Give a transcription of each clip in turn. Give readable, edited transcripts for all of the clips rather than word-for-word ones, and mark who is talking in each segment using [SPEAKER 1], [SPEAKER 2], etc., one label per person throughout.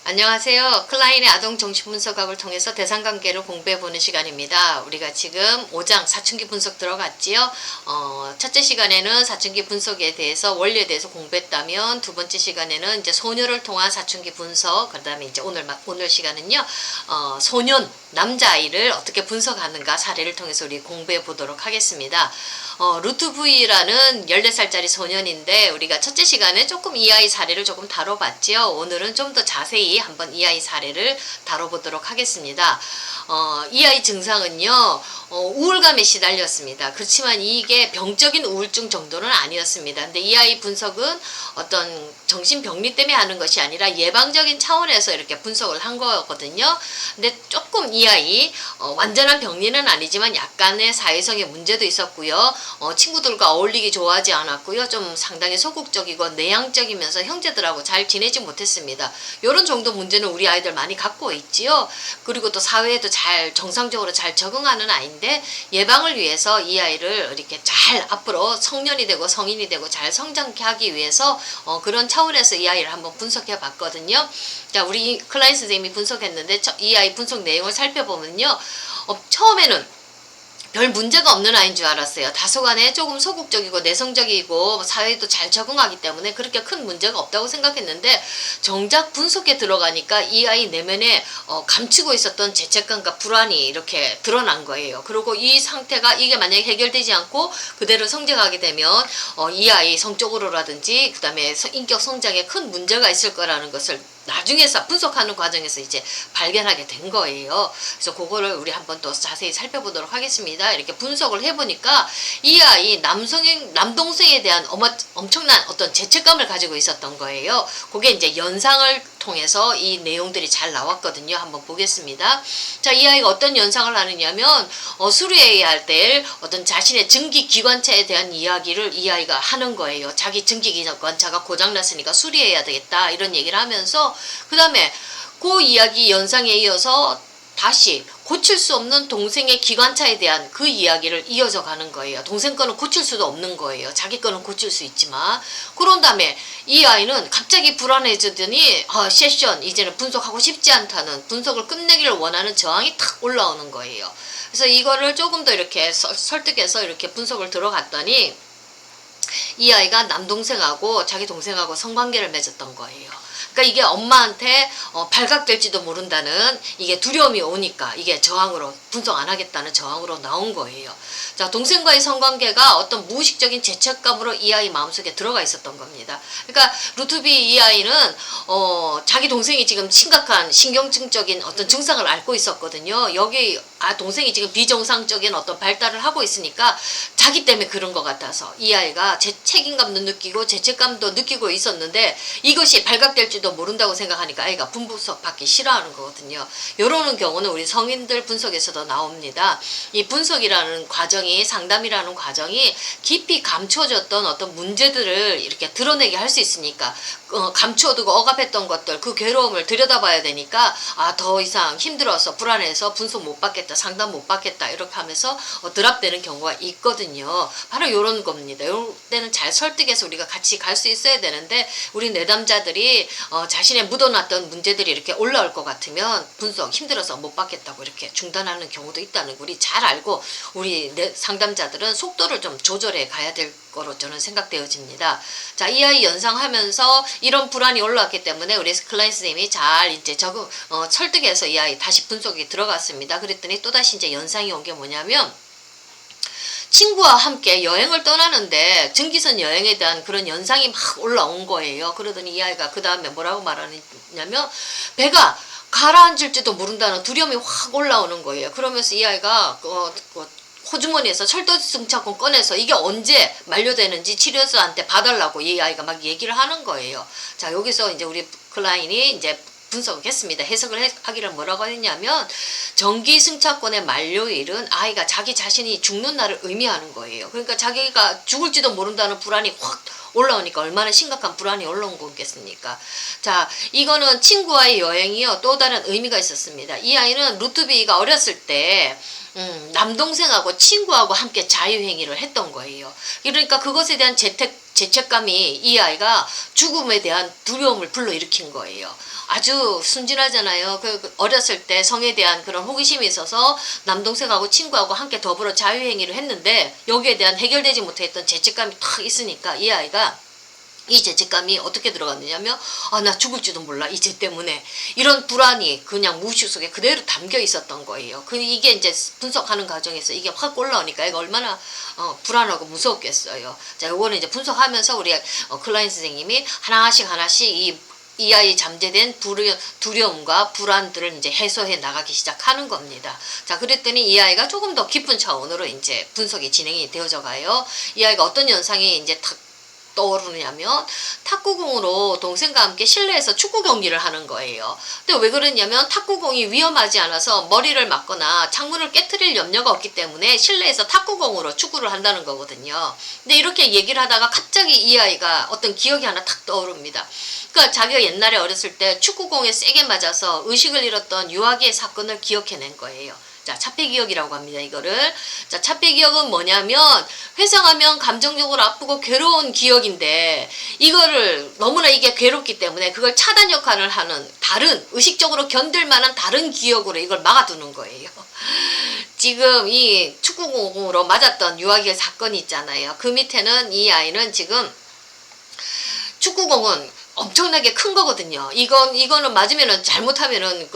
[SPEAKER 1] 안녕하세요. 클라인의 아동 정신 분석학을 통해서 대상관계를 공부해보는 시간입니다. 우리가 지금 5장 사춘기 분석 들어갔지요. 첫째 시간에는 사춘기 분석에 대해서 원리에 대해서 공부했다면 두 번째 시간에는 이제 소녀를 통한 사춘기 분석, 그 다음에 이제 오늘 시간은요, 소년 남자아이를 어떻게 분석하는가 사례를 통해서 우리 공부해 보도록 하겠습니다. 루트 V라는 14살짜리 소년인데 우리가 첫째 시간에 조금 이 아이 사례를 조금 다뤄봤지요. 오늘은 좀 더 자세히 한번 이 아이 사례를 다뤄보도록 하겠습니다. 이 아이 증상은요, 우울감에 시달렸습니다. 그렇지만 이게 병적인 우울증 정도는 아니었습니다. 근데 이 아이 분석은 어떤 정신병리 때문에 하는 것이 아니라 예방적인 차원에서 이렇게 분석을 한 거거든요. 근데 조금 이 아이 완전한 병리는 아니지만 약간의 사회성의 문제도 있었고요. 친구들과 어울리기 좋아하지 않았고요. 좀 상당히 소극적이고 내향적이면서 형제들하고 잘 지내지 못했습니다. 이런 정도 문제는 우리 아이들 많이 갖고 있지요. 그리고 또 사회에도 잘 정상적으로 잘 적응하는 아이인데 예방을 위해서 이 아이를 이렇게 잘 앞으로 성년이 되고 성인이 되고 잘 성장케 하기 위해서 그런 차원에서 이 아이를 한번 분석해 봤거든요. 자, 우리 클라인 선생님이 분석했는데 이 아이 분석 내용을 살펴보면요. 처음에는 별 문제가 없는 아이인 줄 알았어요. 다소간에 조금 소극적이고 내성적이고 사회에도 잘 적응하기 때문에 그렇게 큰 문제가 없다고 생각했는데 정작 분석에 들어가니까 이 아이 내면에 감추고 있었던 죄책감과 불안이 이렇게 드러난 거예요. 그리고 이 상태가 이게 만약에 해결되지 않고 그대로 성장하게 되면 이 아이 성적으로라든지 그 다음에 인격 성장에 큰 문제가 있을 거라는 것을 나중에서 분석하는 과정에서 이제 발견하게 된 거예요. 그래서 그거를 우리 한번 더 자세히 살펴보도록 하겠습니다. 이렇게 분석을 해보니까 이 아이 남동생에 대한 엄청난 어떤 죄책감을 가지고 있었던 거예요. 그게 이제 연상을 통해서 이 내용들이 잘 나왔거든요. 한번 보겠습니다. 자, 이 아이가 어떤 연상을 하느냐면 수리해야 할 때 어떤 자신의 증기기관차에 대한 이야기를 이 아이가 하는 거예요. 자기 증기기관차가 고장났으니까 수리해야 되겠다 이런 얘기를 하면서 그 다음에 그 이야기 연상에 이어서 다시 고칠 수 없는 동생의 기관차에 대한 그 이야기를 이어져 가는 거예요. 동생 거는 고칠 수도 없는 거예요. 자기 거는 고칠 수 있지만. 그런 다음에 이 아이는 갑자기 불안해지더니 세션 이제는 분석하고 싶지 않다는, 분석을 끝내기를 원하는 저항이 탁 올라오는 거예요. 그래서 이거를 조금 더 이렇게 설득해서 이렇게 분석을 들어갔더니 이 아이가 남동생하고 자기 동생하고 성관계를 맺었던 거예요. 그러니까 이게 엄마한테 발각될지도 모른다는 이게 두려움이 오니까 이게 저항으로, 분석 안 하겠다는 저항으로 나온 거예요. 자, 동생과의 성관계가 어떤 무의식적인 죄책감으로 이 아이 마음속에 들어가 있었던 겁니다. 그러니까 루트비 이 아이는 자기 동생이 지금 심각한 신경증적인 어떤 증상을 앓고 있었거든요. 여기 동생이 지금 비정상적인 어떤 발달을 하고 있으니까 자기 때문에 그런 것 같아서 이 아이가 책임감도 느끼고 죄책감도 느끼고 있었는데 이것이 발각될지도 모른다고 생각하니까 아이가 분석 받기 싫어하는 거거든요. 이러는 경우는 우리 성인들 분석에서도 나옵니다. 이 분석이라는 과정이, 상담이라는 과정이 깊이 감춰졌던 어떤 문제들을 이렇게 드러내게 할 수 있으니까 감춰두고 억압했던 것들, 그 괴로움을 들여다봐야 되니까 더 이상 힘들어서 불안해서 분석 못 받겠다, 상담 못 받겠다 이렇게 하면서 드랍되는 경우가 있거든요. 바로 이런 겁니다. 이럴 때는 잘 설득해서 우리가 같이 갈 수 있어야 되는데 우리 내담자들이 자신의 묻어놨던 문제들이 이렇게 올라올 것 같으면 분석 힘들어서 못 받겠다고 이렇게 중단하는 경우도 있다는 거 우리 잘 알고 우리 상담자들은 속도를 좀 조절해 가야 될 거로 저는 생각되어집니다. 자, 이 아이 연상하면서 이런 불안이 올라왔기 때문에 우리 클라인 선생님이 잘 이제 설득해서 이 아이 다시 분석이 들어갔습니다. 그랬더니 또다시 이제 연상이 온 게 뭐냐면 친구와 함께 여행을 떠나는데 증기선 여행에 대한 그런 연상이 막 올라온 거예요. 그러더니 이 아이가 그 다음에 뭐라고 말하냐면 배가 가라앉을지도 모른다는 두려움이 확 올라오는 거예요. 그러면서 이 아이가 호주머니에서 철도승차권 꺼내서 이게 언제 만료되는지 치료사한테 봐달라고 이 아이가 막 얘기를 하는 거예요. 자, 여기서 이제 우리 클라인이 이제 분석을 했습니다. 해석을 하기를 뭐라고 했냐면 정기승차권의 만료일은 아이가 자기 자신이 죽는 날을 의미하는 거예요. 그러니까 자기가 죽을지도 모른다는 불안이 확 올라오니까 얼마나 심각한 불안이 올라온 거겠습니까. 자, 이거는 친구와의 여행이요. 또 다른 의미가 있었습니다. 이 아이는 루트비가 어렸을 때 남동생하고 친구하고 함께 자유행위를 했던 거예요. 그러니까 그것에 대한 죄책감이 이 아이가 죽음에 대한 두려움을 불러일으킨 거예요. 아주 순진하잖아요. 어렸을 때 성에 대한 그런 호기심이 있어서 남동생하고 친구하고 함께 더불어 자유행위를 했는데 여기에 대한 해결되지 못했던 죄책감이 탁 있으니까 이 아이가 이 죄책감이 어떻게 들어갔느냐면 나 죽을지도 몰라 이 죄 때문에 이런 불안이 그냥 무의식 속에 그대로 담겨 있었던 거예요. 이게 이제 분석하는 과정에서 이게 확 올라오니까 이거 얼마나 불안하고 무서웠겠어요. 자, 요거는 이제 분석하면서 우리 클라인 선생님이 하나씩 이 아이 잠재된 두려움과 불안들을 이제 해소해 나가기 시작하는 겁니다. 자, 그랬더니 이 아이가 조금 더 깊은 차원으로 이제 분석이 진행이 되어져 가요. 이 아이가 어떤 현상이 이제 떠오르냐면 탁구공으로 동생과 함께 실내에서 축구 경기를 하는 거예요. 근데 왜 그러냐면 탁구공이 위험하지 않아서 머리를 맞거나 창문을 깨트릴 염려가 없기 때문에 실내에서 탁구공으로 축구를 한다는 거거든요. 근데 이렇게 얘기를 하다가 갑자기 이 아이가 어떤 기억이 하나 탁 떠오릅니다. 그러니까 자기가 옛날에 어렸을 때 축구공에 세게 맞아서 의식을 잃었던 유아기의 사건을 기억해낸 거예요. 자, 차폐기억이라고 합니다. 이거를. 자, 차폐기억은 뭐냐면 회상하면 감정적으로 아프고 괴로운 기억인데 이거를 너무나 이게 괴롭기 때문에 그걸 차단 역할을 하는 다른 의식적으로 견딜 만한 다른 기억으로 이걸 막아두는 거예요. 지금 이 축구공으로 맞았던 유아기의 사건이 있잖아요. 그 밑에는 이 아이는 지금 축구공은 엄청나게 큰 거거든요. 이거는 맞으면은 잘못하면은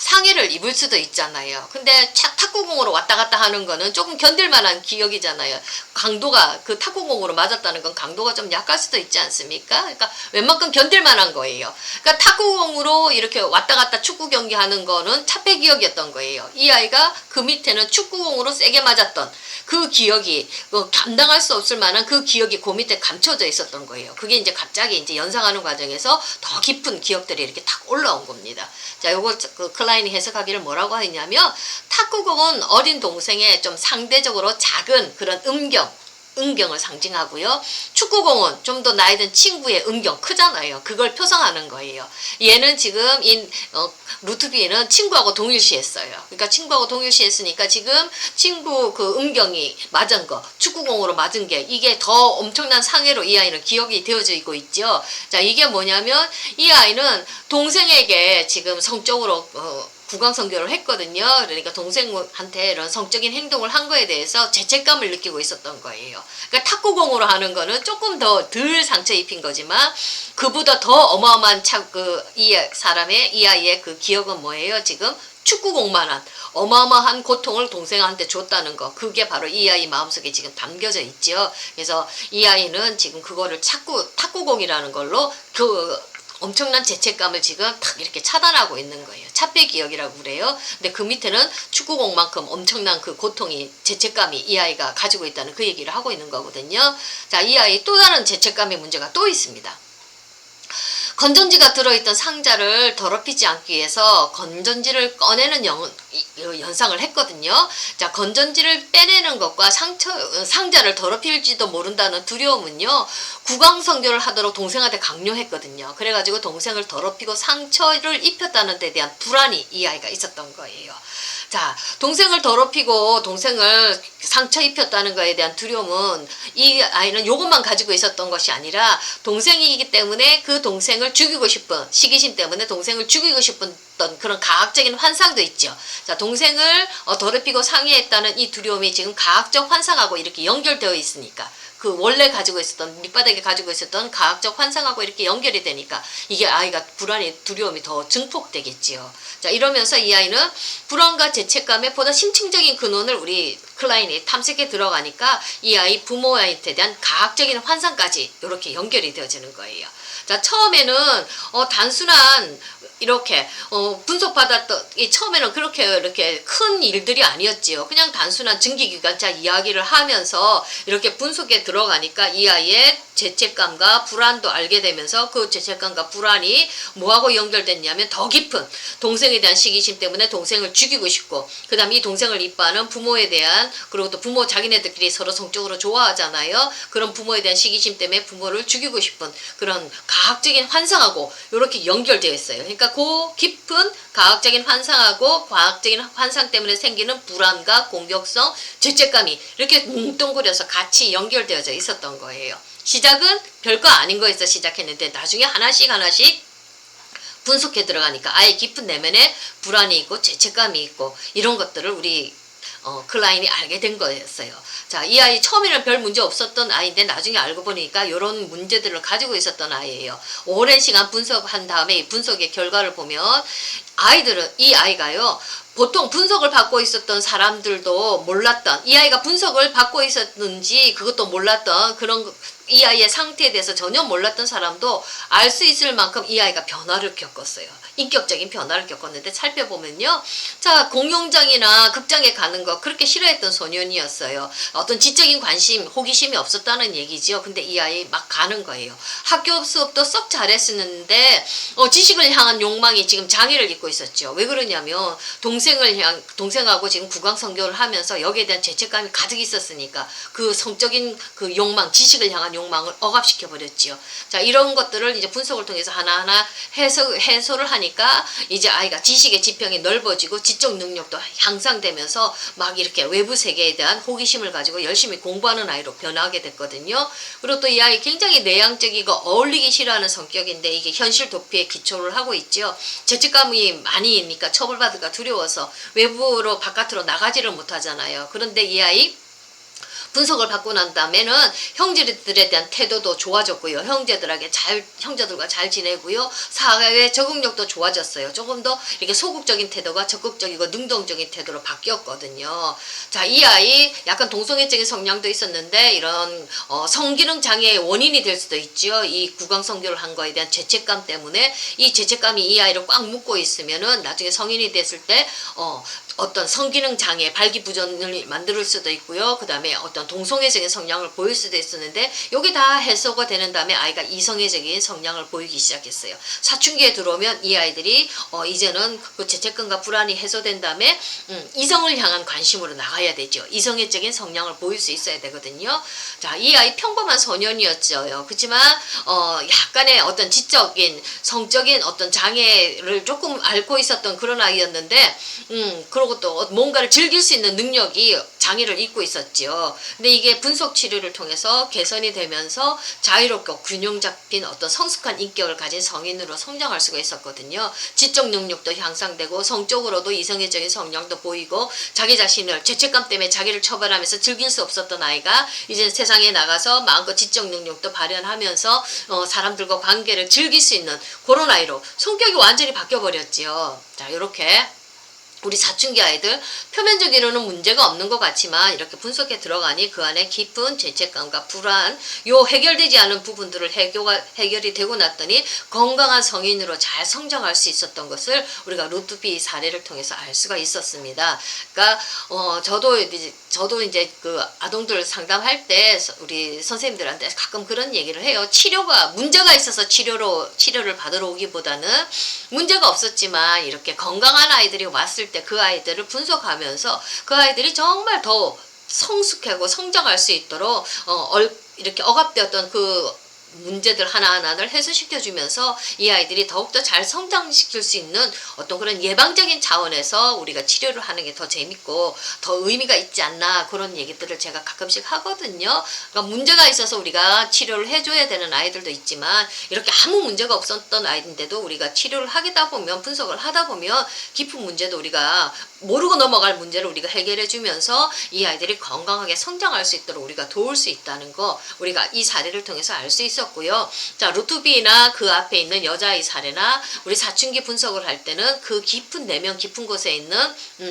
[SPEAKER 1] 상해를 입을 수도 있잖아요. 근데 탁구공으로 왔다 갔다 하는 거는 조금 견딜 만한 기억이잖아요. 강도가 그 탁구공으로 맞았다는 건 강도가 좀 약할 수도 있지 않습니까? 그러니까 웬만큼 견딜 만한 거예요. 그러니까 탁구공으로 이렇게 왔다 갔다 축구 경기 하는 거는 차폐 기억이었던 거예요. 이 아이가 그 밑에는 축구공으로 세게 맞았던 그 기억이 감당할 수 없을 만한 그 기억이 그 밑에 감춰져 있었던 거예요. 그게 이제 갑자기 이제 연상하는 과정에서 더 깊은 기억들이 이렇게 탁 올라온 겁니다. 자, 요거 클라인이 해석하기를 뭐라고 하냐면 탁구공은 어린 동생의 좀 상대적으로 작은 그런 은경을 상징하고요. 축구공은 좀 더 나이 든 친구의 은경 크잖아요. 그걸 표상하는 거예요. 얘는 지금 루트 B는 친구하고 동일시했어요. 그러니까 친구하고 동일시했으니까 지금 친구 그 은경이 맞은 거, 축구공으로 맞은 게 이게 더 엄청난 상해로 이 아이는 기억이 되어지고 있죠. 자, 이게 뭐냐면 이 아이는 동생에게 지금 성적으로 구강성교를 했거든요. 그러니까 동생한테 이런 성적인 행동을 한 거에 대해서 죄책감을 느끼고 있었던 거예요. 그러니까 탁구공으로 하는 거는 조금 더 덜 상처 입힌 거지만 그보다 더 어마어마한 이 아이의 그 기억은 뭐예요? 지금 축구공만한 어마어마한 고통을 동생한테 줬다는 거. 그게 바로 이 아이 마음속에 지금 담겨져 있죠. 그래서 이 아이는 지금 그거를 탁구공이라는 걸로 엄청난 죄책감을 지금 탁 이렇게 차단하고 있는 거예요. 차폐 기억이라고 그래요. 근데 그 밑에는 축구공만큼 엄청난 그 고통이, 죄책감이 이 아이가 가지고 있다는 그 얘기를 하고 있는 거거든요. 자, 이 아이 또 다른 죄책감의 문제가 또 있습니다. 건전지가 들어있던 상자를 더럽히지 않기 위해서 건전지를 꺼내는 연상을 했거든요. 자, 건전지를 빼내는 것과 상자를 더럽힐지도 모른다는 두려움은요, 구강성교를 하도록 동생한테 강요했거든요. 그래가지고 동생을 더럽히고 상처를 입혔다는 데 대한 불안이 이 아이가 있었던 거예요. 자, 동생을 더럽히고 동생을 상처 입혔다는 것에 대한 두려움은 이 아이는 요것만 가지고 있었던 것이 아니라 동생이기 때문에 그 동생을 죽이고 싶은, 시기심 때문에 동생을 죽이고 싶은 그런 가학적인 환상도 있죠. 자, 동생을 더럽히고 상해했다는 이 두려움이 지금 가학적 환상하고 이렇게 연결되어 있으니까, 그 원래 가지고 있었던, 밑바닥에 가지고 있었던 가학적 환상하고 이렇게 연결이 되니까 이게 아이가 불안이, 두려움이 더 증폭되겠지요. 자, 이러면서 이 아이는 불안과 죄책감의 보다 심층적인 근원을 우리 클라인이 탐색해 들어가니까 이 아이 부모한테 대한 가학적인 환상까지 이렇게 연결이 되어지는 거예요. 자, 처음에는 단순한 이렇게 분석받았던, 처음에는 이렇게 큰 일들이 아니었지요. 그냥 단순한 증기기관차 이야기를 하면서 이렇게 분석에 들어가니까 이 아이의 죄책감과 불안도 알게 되면서 그 죄책감과 불안이 뭐하고 연결됐냐면 더 깊은 동생에 대한 시기심 때문에 동생을 죽이고 싶고, 그 다음에 이 동생을 이뻐하는 부모에 대한, 그리고 또 부모 자기네들끼리 서로 성적으로 좋아하잖아요. 그런 부모에 대한 시기심 때문에 부모를 죽이고 싶은 그런 가학적인 환상하고 이렇게 연결되어 있어요. 그러니까 그 깊은 가학적인 환상하고 과학적인 환상 때문에 생기는 불안과 공격성, 죄책감이 이렇게 뭉뚱그려서 같이 연결되어져 있었던 거예요. 시작은 별거 아닌 거에서 시작했는데 나중에 하나씩 분석해 들어가니까 아예 깊은 내면에 불안이 있고 죄책감이 있고 이런 것들을 우리 클라인이 알게 된 거였어요. 자, 이 아이 처음에는 별 문제 없었던 아이인데 나중에 알고 보니까 이런 문제들을 가지고 있었던 아이예요. 오랜 시간 분석한 다음에 이 분석의 결과를 보면 이 아이가요, 보통 분석을 받고 있었던 사람들도 몰랐던, 이 아이가 분석을 받고 있었는지 그것도 몰랐던 이 아이의 상태에 대해서 전혀 몰랐던 사람도 알 수 있을 만큼 이 아이가 변화를 겪었어요. 인격적인 변화를 겪었는데 살펴보면요. 자, 공연장이나 극장에 가는 거 그렇게 싫어했던 소년이었어요. 어떤 지적인 관심, 호기심이 없었다는 얘기죠. 근데 이 아이 막 가는 거예요. 학교 수업도 썩 잘했었는데 지식을 향한 욕망이 지금 장애를 입고 있었죠. 왜 그러냐면 동생하고 지금 국왕성교를 하면서 여기에 대한 죄책감이 가득 있었으니까 그 성적인 그 욕망, 지식을 향한 욕망을 억압시켜 버렸지요. 자, 이런 것들을 이제 분석을 통해서 하나하나 해소를 하니까 이제 아이가 지식의 지평이 넓어지고 지적 능력도 향상되면서 막 이렇게 외부 세계에 대한 호기심을 가지고 열심히 공부하는 아이로 변화하게 됐거든요. 그리고 또 이 아이 굉장히 내향적이고 어울리기 싫어하는 성격인데 이게 현실 도피에 기초를 하고 있죠. 죄책감이 많이 있으니까 처벌받을까 두려워서 외부로 바깥으로 나가지를 못하잖아요. 그런데 이 아이 분석을 받고 난 다음에는 형제들에 대한 태도도 좋아졌고요. 형제들과 잘 지내고요. 사회의 적응력도 좋아졌어요. 조금 더 이렇게 소극적인 태도가 적극적이고 능동적인 태도로 바뀌었거든요. 자, 이 아이 약간 동성애적인 성향도 있었는데 이런 성기능 장애의 원인이 될 수도 있죠. 이 구강성교를 한 거에 대한 죄책감 때문에 이 죄책감이 이 아이를 꽉 묶고 있으면은 나중에 성인이 됐을 때 어떤 성기능 장애, 발기부전을 만들 수도 있고요. 그 다음에 어떤 동성애적인 성향을 보일 수도 있었는데 여기 다 해소가 되는 다음에 아이가 이성애적인 성향을 보이기 시작했어요. 사춘기에 들어오면 이 아이들이 이제는 그 죄책감과 불안이 해소된 다음에 이성을 향한 관심으로 나가야 되죠. 이성애적인 성향을 보일 수 있어야 되거든요. 자, 이 아이 평범한 소년이었죠. 그렇지만 약간의 어떤 지적인, 성적인 어떤 장애를 조금 앓고 있었던 그런 아이였는데 그리고 또 뭔가를 즐길 수 있는 능력이 장애를 입고 있었지요. 근데 이게 분석 치료를 통해서 개선이 되면서 자유롭고 균형 잡힌 어떤 성숙한 인격을 가진 성인으로 성장할 수가 있었거든요. 지적 능력도 향상되고 성적으로도 이성애적인 성향도 보이고 자기 자신을 죄책감 때문에 자기를 처벌하면서 즐길 수 없었던 아이가 이제 세상에 나가서 마음껏 지적 능력도 발현하면서 사람들과 관계를 즐길 수 있는 그런 아이로 성격이 완전히 바뀌어버렸지요. 자, 이렇게 우리 사춘기 아이들 표면적으로는 문제가 없는 것 같지만 이렇게 분석에 들어가니 그 안에 깊은 죄책감과 불안, 요 해결되지 않은 부분들을 해결이 되고 났더니 건강한 성인으로 잘 성장할 수 있었던 것을 우리가 루트비 사례를 통해서 알 수가 있었습니다. 그러니까 저도 이제 그 아동들 상담할 때 우리 선생님들한테 가끔 그런 얘기를 해요. 문제가 있어서 치료를 받으러 오기보다는 문제가 없었지만 이렇게 건강한 아이들이 왔을 때 그 아이들을 분석하면서 그 아이들이 정말 더 성숙하고 성장할 수 있도록 이렇게 억압되었던 그 문제들 하나하나를 해소시켜주면서 이 아이들이 더욱더 잘 성장시킬 수 있는 어떤 그런 예방적인 차원에서 우리가 치료를 하는 게 더 재밌고 더 의미가 있지 않나 그런 얘기들을 제가 가끔씩 하거든요. 그러니까 문제가 있어서 우리가 치료를 해줘야 되는 아이들도 있지만 이렇게 아무 문제가 없었던 아이인데도 우리가 치료를 하다 보면 분석을 하다 보면 깊은 문제도 우리가 모르고 넘어갈 문제를 우리가 해결해 주면서 이 아이들이 건강하게 성장할 수 있도록 우리가 도울 수 있다는 거 우리가 이 사례를 통해서 알 수 있었고요. 자, 루트비나 그 앞에 있는 여자아이 사례나 우리 사춘기 분석을 할 때는 그 깊은 내면 깊은 곳에 있는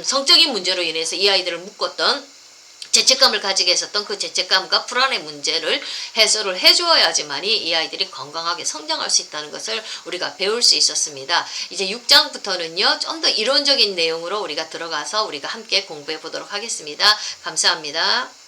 [SPEAKER 1] 성적인 문제로 인해서 이 아이들을 묶었던 죄책감을 가지게 했었던 그 죄책감과 불안의 문제를 해소를 해주어야지만이 이 아이들이 건강하게 성장할 수 있다는 것을 우리가 배울 수 있었습니다. 이제 6장부터는요, 좀 더 이론적인 내용으로 우리가 들어가서 우리가 함께 공부해 보도록 하겠습니다. 감사합니다.